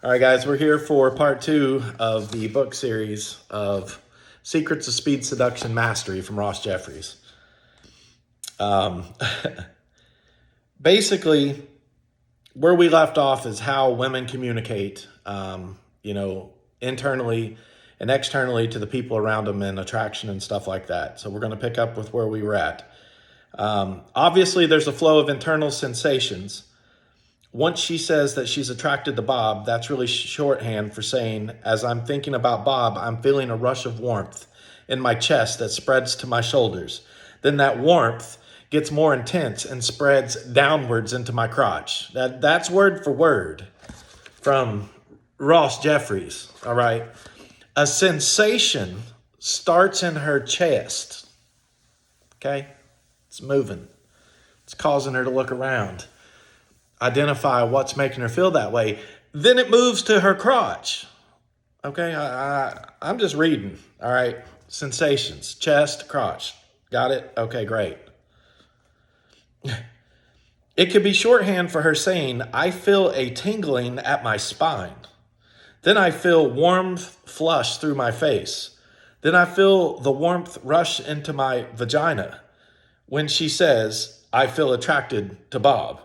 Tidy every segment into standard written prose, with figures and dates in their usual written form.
All right, guys, we're here for part 2 of the book series of Secrets of Speed Seduction Mastery from Ross Jeffries. Basically, where we left off is how women communicate, internally and externally to the people around them and attraction and stuff like that. So we're going to pick up with where we were at. Obviously, there's a flow of internal sensations. Once she says that she's attracted to Bob, that's really shorthand for saying, as I'm thinking about Bob, I'm feeling a rush of warmth in my chest that spreads to my shoulders. Then that warmth gets more intense and spreads downwards into my crotch. That's word for word from Ross Jeffries, all right? A sensation starts in her chest, okay? It's moving. It's causing her to look around, identify what's making her feel that way. Then it moves to her crotch. Okay, I'm just reading, all right? Sensations, chest, crotch. Got it? Okay, great. It could be shorthand for her saying, I feel a tingling at my spine. Then I feel warmth flush through my face. Then I feel the warmth rush into my vagina. When she says, I feel attracted to Bob.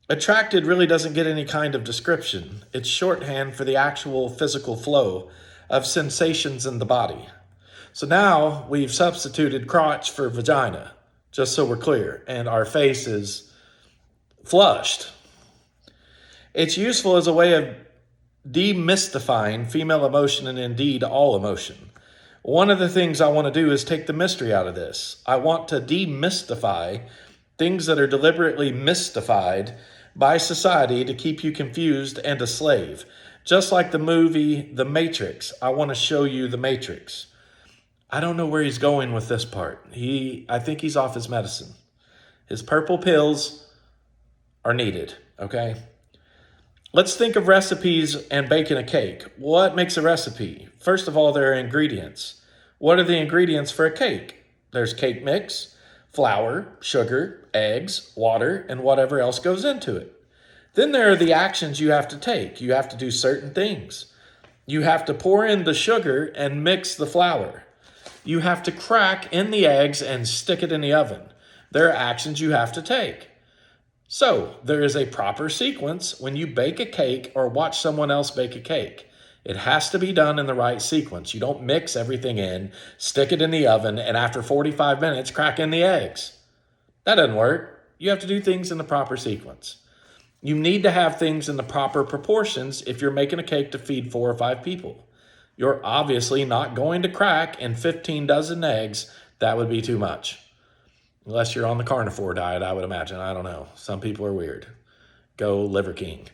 Attracted really doesn't get any kind of description. It's shorthand for the actual physical flow of sensations in the body. So now we've substituted crotch for vagina, just so we're clear, and our face is flushed. It's useful as a way of demystifying female emotion and indeed all emotion. One of the things I want to do is take the mystery out of this. I want to demystify things that are deliberately mystified by society to keep you confused and a slave. Just like the movie The Matrix, I want to show you The Matrix. I don't know where he's going with this part. I think he's off his medicine. His purple pills are needed, okay? Let's think of recipes and baking a cake. What makes a recipe? First of all, there are ingredients. What are the ingredients for a cake? There's cake mix, flour, sugar, eggs, water, and whatever else goes into it. Then there are the actions you have to take. You have to do certain things. You have to pour in the sugar and mix the flour. You have to crack in the eggs and stick it in the oven. There are actions you have to take. So there is a proper sequence when you bake a cake or watch someone else bake a cake. It has to be done in the right sequence. You don't mix everything in, stick it in the oven, and after 45 minutes, crack in the eggs. That doesn't work. You have to do things in the proper sequence. You need to have things in the proper proportions if you're making a cake to feed 4 or 5 people. You're obviously not going to crack in 15 dozen eggs. That would be too much. Unless you're on the carnivore diet, I would imagine. I don't know. Some people are weird. Go Liver King.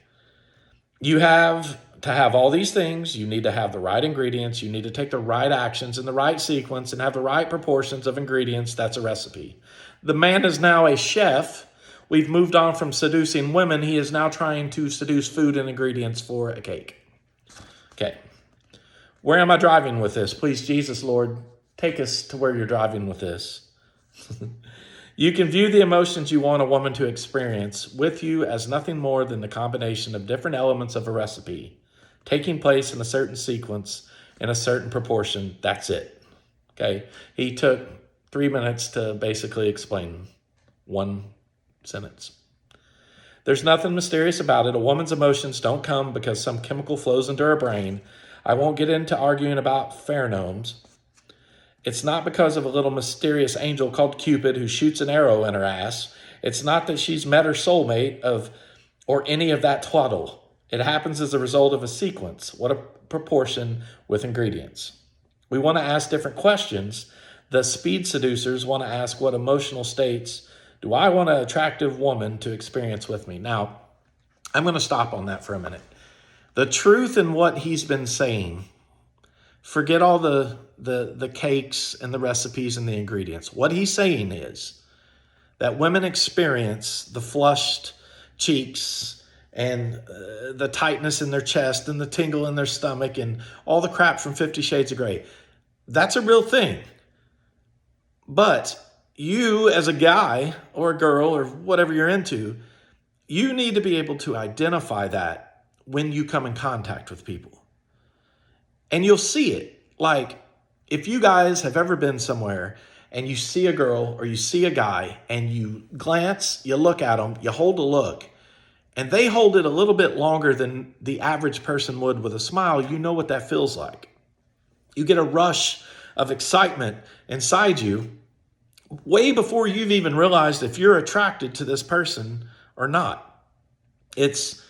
You have to have all these things. You need to have the right ingredients. You need to take the right actions in the right sequence and have the right proportions of ingredients. That's a recipe. The man is now a chef. We've moved on from seducing women. He is now trying to seduce food and ingredients for a cake. Okay. Where am I driving with this? Please, Jesus, Lord, take us to where you're driving with this. You can view the emotions you want a woman to experience with you as nothing more than the combination of different elements of a recipe, taking place in a certain sequence, in a certain proportion. That's it. Okay? He took 3 minutes to basically explain one sentence. There's nothing mysterious about it. A woman's emotions don't come because some chemical flows into her brain. I won't get into arguing about pheromones. It's not because of a little mysterious angel called Cupid who shoots an arrow in her ass. It's not that she's met her soulmate or any of that twaddle. It happens as a result of a sequence. What a proportion with ingredients. We want to ask different questions. The speed seducers want to ask, what emotional states do I want an attractive woman to experience with me? Now, I'm going to stop on that for a minute. The truth in what he's been saying, forget all the cakes and the recipes and the ingredients. What he's saying is that women experience the flushed cheeks and the tightness in their chest and the tingle in their stomach and all the crap from 50 Shades of Grey. That's a real thing. But you as a guy or a girl or whatever you're into, you need to be able to identify that when you come in contact with people. And you'll see it. Like, if you guys have ever been somewhere and you see a girl or you see a guy and you glance, you look at them, you hold a look, and they hold it a little bit longer than the average person would with a smile, you know what that feels like. You get a rush of excitement inside you way before you've even realized if you're attracted to this person or not. It's,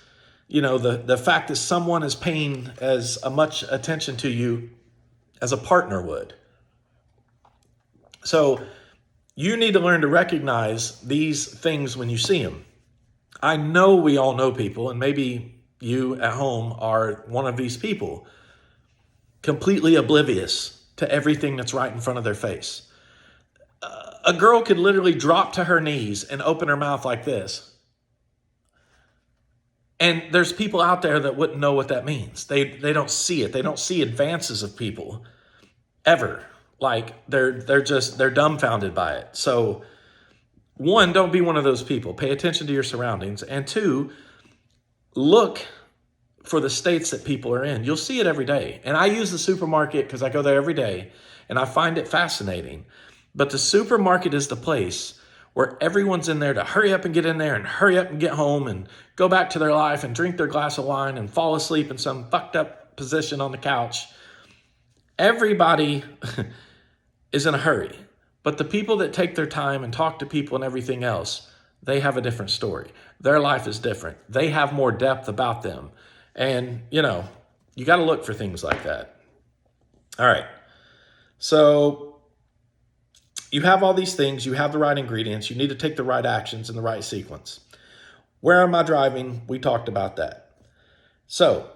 the fact that someone is paying as much attention to you as a partner would. So you need to learn to recognize these things when you see them. I know we all know people, and maybe you at home are one of these people, completely oblivious to everything that's right in front of their face. A girl could literally drop to her knees and open her mouth like this. And there's people out there that wouldn't know what that means. They don't see it. They don't see advances of people ever. Like they're dumbfounded by it. So one, don't be one of those people. Pay attention to your surroundings. And two, look for the states that people are in. You'll see it every day. And I use the supermarket because I go there every day and I find it fascinating. But the supermarket is the place where everyone's in there to hurry up and get in there and hurry up and get home and go back to their life and drink their glass of wine and fall asleep in some fucked up position on the couch. Everybody is in a hurry. But the people that take their time and talk to people and everything else, they have a different story. Their life is different. They have more depth about them. And, you got to look for things like that. All right. So you have all these things. You have the right ingredients. You need to take the right actions in the right sequence. Where am I driving? We talked about that. So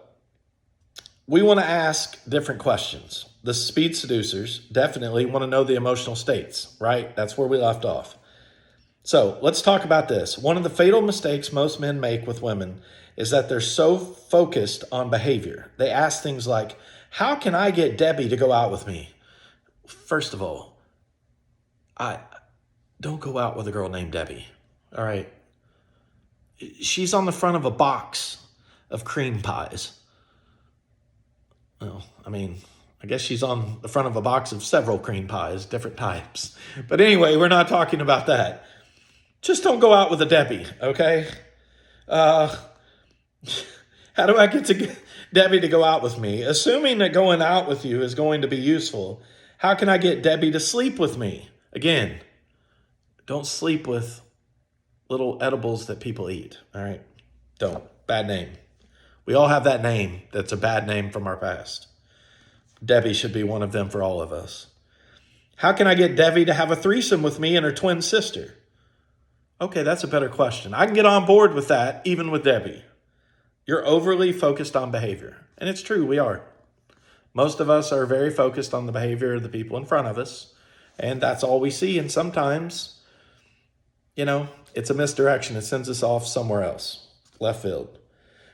we want to ask different questions. The speed seducers definitely want to know the emotional states, right? That's where we left off. So let's talk about this. One of the fatal mistakes most men make with women is that they're so focused on behavior. They ask things like, how can I get Debbie to go out with me? First of all, I don't go out with a girl named Debbie, all right? She's on the front of a box of cream pies. Well, I guess she's on the front of a box of several cream pies, different types. But anyway, we're not talking about that. Just don't go out with a Debbie, okay? How do I get Debbie to go out with me? Assuming that going out with you is going to be useful, how can I get Debbie to sleep with me? Again, don't sleep with little edibles that people eat, all right? Don't. Bad name. We all have that name that's a bad name from our past. Debbie should be one of them for all of us. How can I get Debbie to have a threesome with me and her twin sister? Okay, that's a better question. I can get on board with that, even with Debbie. You're overly focused on behavior. And it's true, we are. Most of us are very focused on the behavior of the people in front of us. And that's all we see. And sometimes, it's a misdirection. It sends us off somewhere else, left field.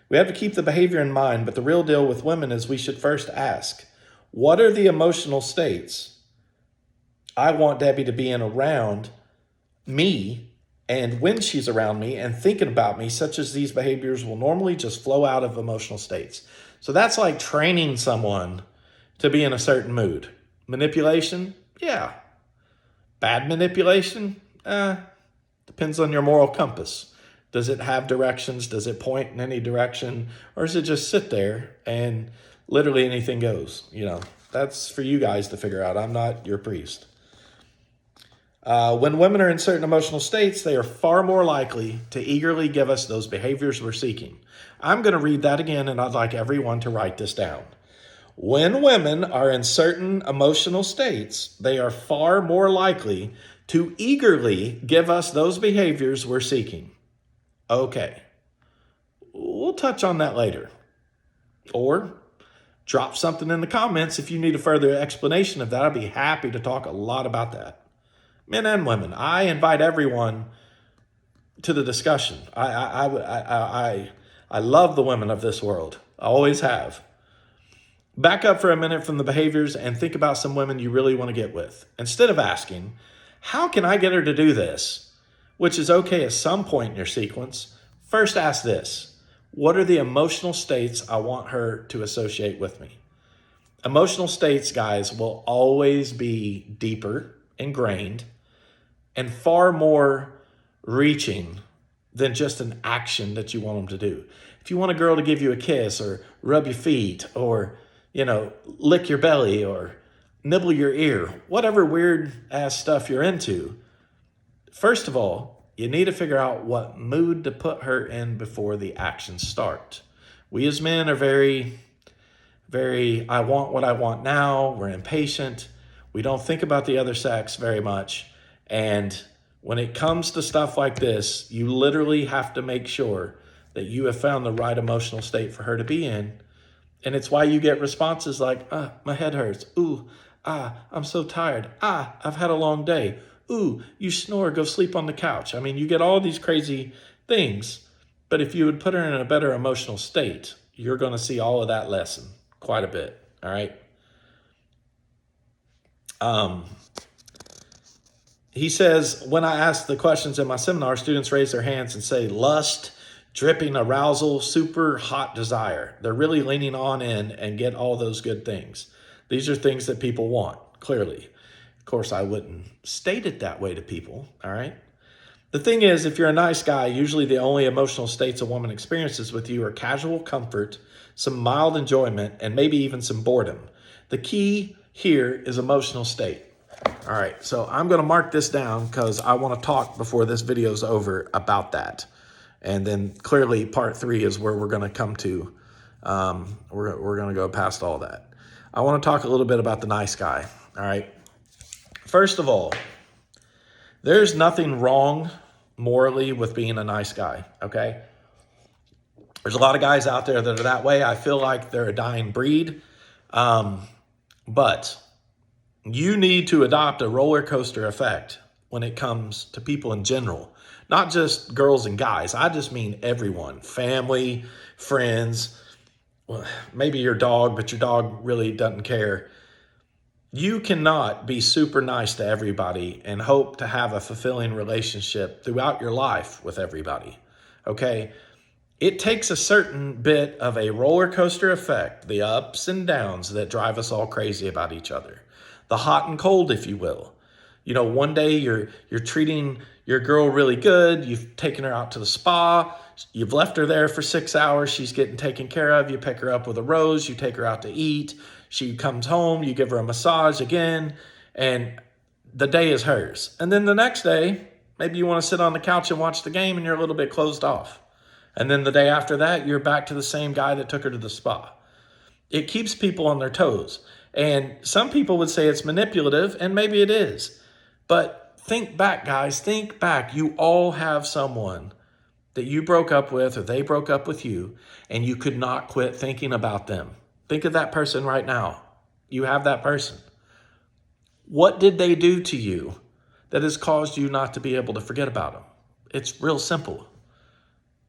We have to keep the behavior in mind, but the real deal with women is we should first ask, what are the emotional states I want Debbie to be in around me and when she's around me and thinking about me, such as these behaviors will normally just flow out of emotional states. So that's like training someone to be in a certain mood. Manipulation? Yeah. Bad manipulation? Depends on your moral compass. Does it have directions? Does it point in any direction? Or does it just sit there and literally anything goes? That's for you guys to figure out. I'm not your priest. When women are in certain emotional states, they are far more likely to eagerly give us those behaviors we're seeking. I'm going to read that again, and I'd like everyone to write this down. When women are in certain emotional states, they are far more likely to eagerly give us those behaviors we're seeking. Okay. We'll touch on that later. Or drop something in the comments if you need a further explanation of that. I'd be happy to talk a lot about that. Men and women, I invite everyone to the discussion. I love the women of this world. I always have. Back up for a minute from the behaviors and think about some women you really want to get with. Instead of asking, how can I get her to do this? Which is okay at some point in your sequence. First ask this. What are the emotional states I want her to associate with me? Emotional states, guys, will always be deeper, ingrained, and far more reaching than just an action that you want them to do. If you want a girl to give you a kiss or rub your feet or, lick your belly or nibble your ear, whatever weird ass stuff you're into, first of all, you need to figure out what mood to put her in before the actions start. We as men are very, I want what I want now. We're impatient. We don't think about the other sex very much. And when it comes to stuff like this, you literally have to make sure that you have found the right emotional state for her to be in. And it's why you get responses like, my head hurts. Ooh, I'm so tired. I've had a long day. Ooh, you snore, go sleep on the couch. I mean, you get all these crazy things. But if you would put her in a better emotional state, you're going to see all of that lessen quite a bit. All right. He says, when I ask the questions in my seminar, students raise their hands and say lust, dripping arousal, super hot desire. They're really leaning on in and get all those good things. These are things that people want, clearly. Of course, I wouldn't state it that way to people, all right? The thing is, if you're a nice guy, usually the only emotional states a woman experiences with you are casual comfort, some mild enjoyment, and maybe even some boredom. The key here is emotional state. All right, so I'm going to mark this down because I want to talk before this video is over about that. And then clearly part 3 is where we're going to come to. We're going to go past all that. I want to talk a little bit about the nice guy. All right. First of all, there's nothing wrong morally with being a nice guy. Okay. There's a lot of guys out there that are that way. I feel like they're a dying breed. But you need to adopt a roller coaster effect when it comes to people in general, not just girls and guys. I just mean everyone, family, friends, well, maybe your dog, but your dog really doesn't care. You cannot be super nice to everybody and hope to have a fulfilling relationship throughout your life with everybody. Okay. It takes a certain bit of a roller coaster effect, the ups and downs that drive us all crazy about each other. The hot and cold, if you will. One day you're treating your girl really good. You've taken her out to the spa. You've left her there for 6 hours. She's getting taken care of. You pick her up with a rose. You take her out to eat. She comes home. You give her a massage again. And the day is hers. And then the next day, maybe you want to sit on the couch and watch the game and you're a little bit closed off. And then the day after that, you're back to the same guy that took her to the spa. It keeps people on their toes. And some people would say it's manipulative, and maybe it is. But think back, guys. Think back. You all have someone that you broke up with or they broke up with you, and you could not quit thinking about them. Think of that person right now. You have that person. What did they do to you that has caused you not to be able to forget about them? It's real simple.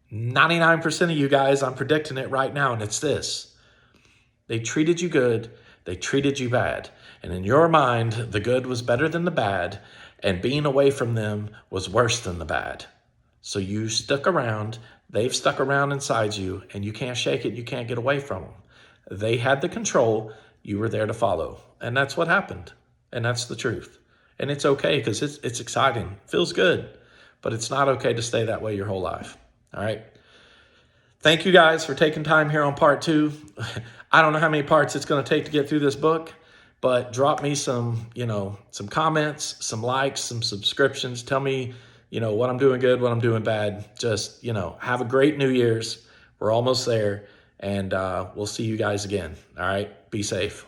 99% of you guys, I'm predicting it right now, and it's this. They treated you good. They treated you bad. And in your mind, the good was better than the bad, and being away from them was worse than the bad. So you stuck around, they've stuck around inside you, and you can't shake it, you can't get away from them. They had the control, you were there to follow. And that's what happened. And that's the truth. And it's okay because it's exciting, feels good, but it's not okay to stay that way your whole life. All right. Thank you guys for taking time here on part 2. I don't know how many parts it's going to take to get through this book, but drop me some comments, some likes, some subscriptions. Tell me, what I'm doing good, what I'm doing bad. Just, have a great New Year's. We're almost there, and we'll see you guys again. All right. Be safe.